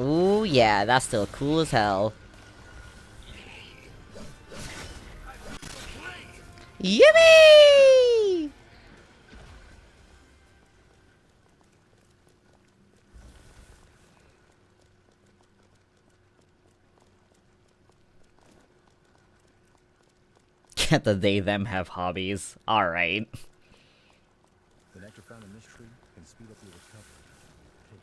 Ooh, yeah, that's still cool as hell. Yippee! Can't the they them have hobbies? Alright. The nectar found in this tree can speed up your recovery. Take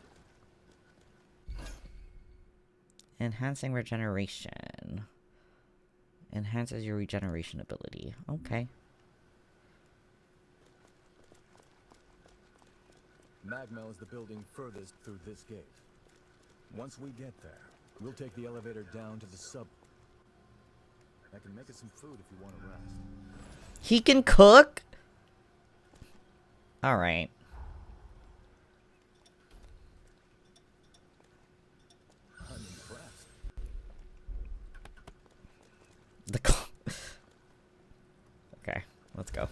it. Enhancing regeneration. Enhances your regeneration ability. Okay. Magmel is the building furthest through this gate. Once we get there, we'll take the elevator down to the sub. I can make us some food if you want to rest. He can cook? Alright. I'm impressed. Okay, let's go.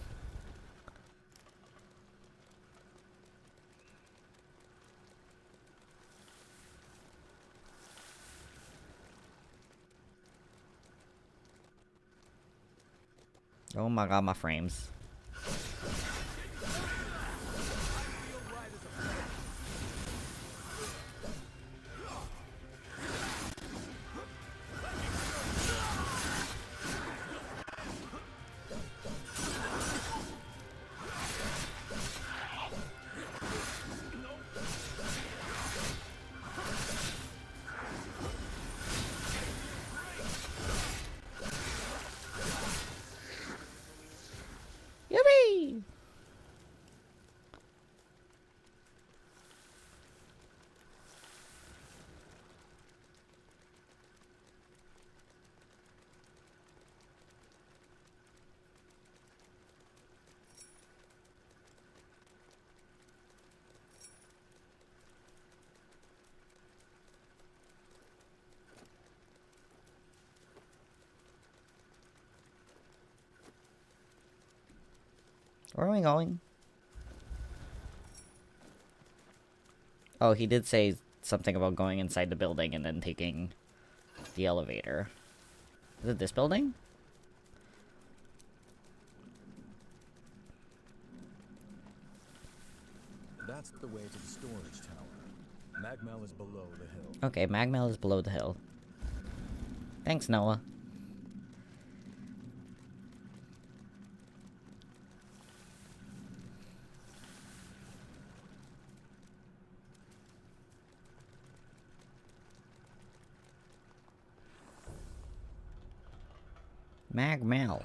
Oh my god, my frames. Where are we going? Oh, he did say something about going inside the building and then taking the elevator. Is it this building? That's the way to the storage tower. Magmel is below the hill. Okay, Magmel is below the hill. Thanks, Noah. Magmel.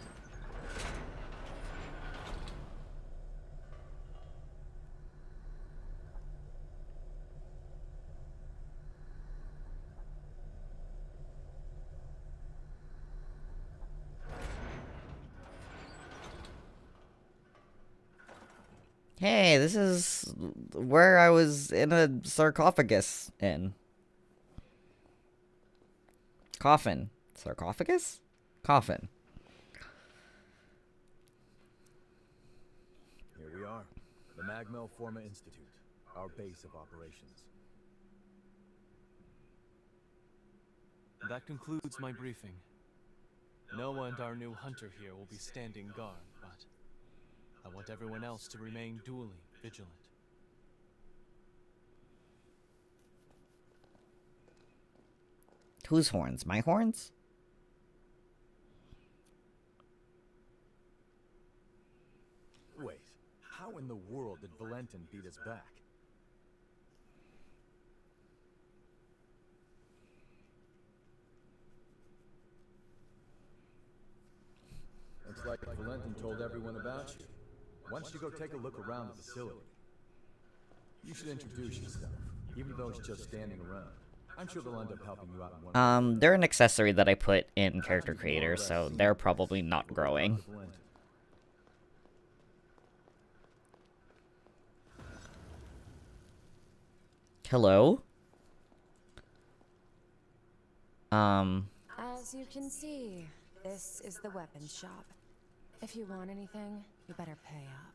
Hey, this is where I was in a sarcophagus in. Coffin. Sarcophagus? Coffin. Here we are. The Magmel Forma Institute. Our base of operations. That concludes my briefing. Noah and our new hunter here will be standing guard, but I want everyone else to remain duly vigilant. Whose horns? My horns? Wait, how in the world did Valentin beat us back? Looks like Valentin told everyone about you. Why don't you go take a look around the facility? You should introduce yourself, even though it's just standing around. I'm sure they'll end up helping you out in one way or another. They're an accessory that I put in Character Creator, so they're probably not growing. Hello? As you can see, this is the weapons shop. If you want anything, you better pay up.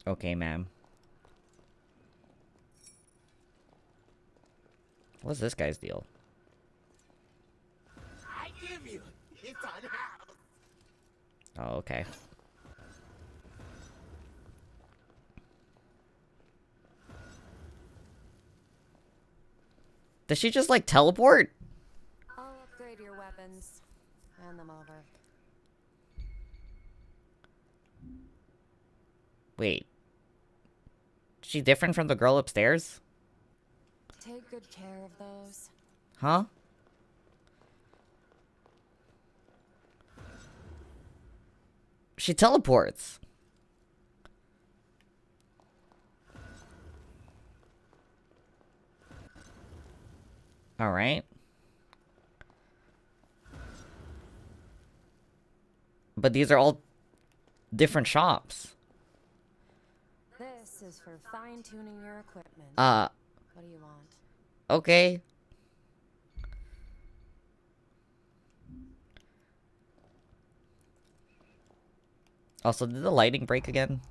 Okay, ma'am. What's this guy's deal? I give you. It's unhoused. Oh, okay. Does she just, like, teleport? I'll upgrade your weapons. Hand them over. Wait. Is she different from the girl upstairs? Take good care of those. Huh? She teleports. Alright. But these are all different shops. This is for fine-tuning your equipment. What do you want? Okay. Also, did the lighting break again?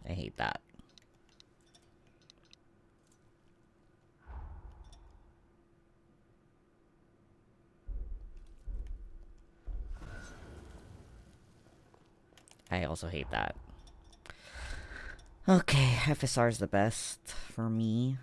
I hate that. I also hate that. Okay, FSR is the best for me.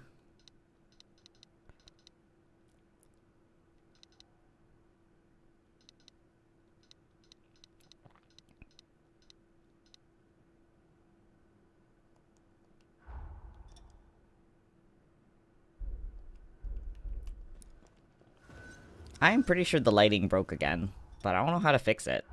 I'm pretty sure the lighting broke again, but I don't know how to fix it.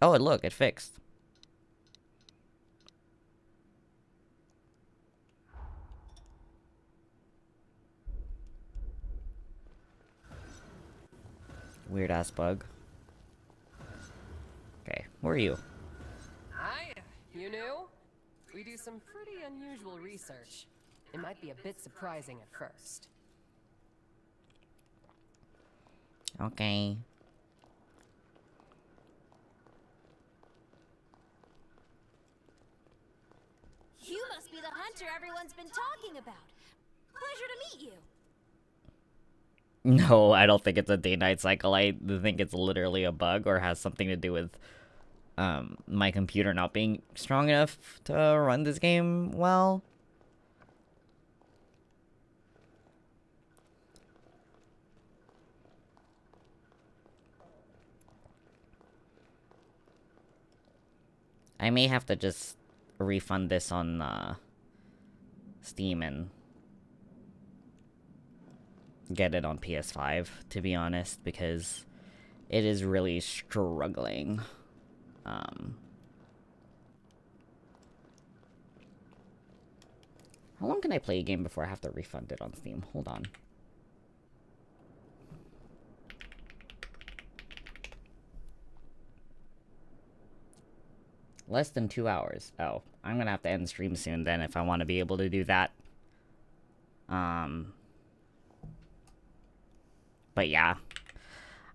Oh, look, it fixed. Weird ass bug. Okay, where are you? Hi, you new? We do some pretty unusual research. It might be a bit surprising at first. Okay. You must be the hunter everyone's been talking about. Pleasure to meet you. No, I don't think it's a day-night cycle. I think it's literally a bug or has something to do with my computer not being strong enough to run this game well. I may have to just refund this on Steam and get it on PS5, to be honest, because it is really struggling. How long can I play a game before I have to refund it on Steam? Hold on. Less than 2 hours. Oh, I'm gonna have to end the stream soon then if I want to be able to do that. But yeah.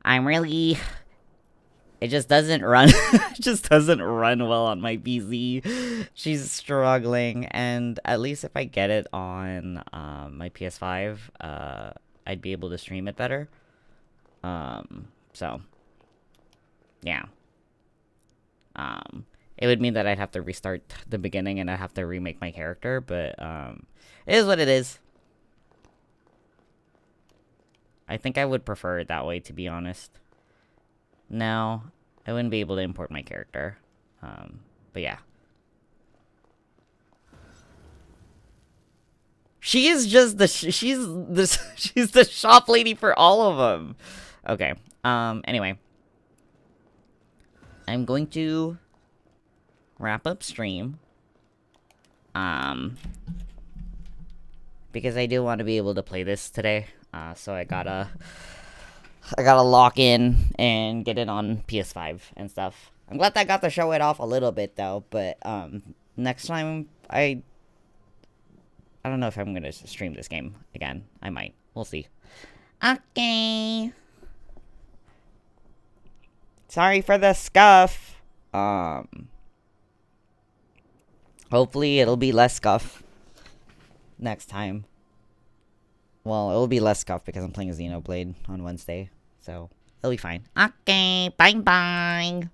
I'm really... It just doesn't run. It just doesn't run well on my PC. She's struggling, and at least if I get it on my PS5, I'd be able to stream it better. So yeah. It would mean that I'd have to restart the beginning and I'd have to remake my character, but it is what it is. I think I would prefer it that way, to be honest. No, I wouldn't be able to import my character. But yeah. She is just the she's the shop lady for all of them. Okay. Anyway, I'm going to wrap up stream. Because I do want to be able to play this today. So I gotta lock in and get it on PS5 and stuff. I'm glad that I got to show it off a little bit though, but next time I don't know if I'm gonna stream this game again. I might. We'll see. Okay. Sorry for the scuff. Hopefully it'll be less scuff next time. Well, it'll be less scuff because I'm playing Xenoblade on Wednesday. So, it'll be fine. Okay, bye-bye.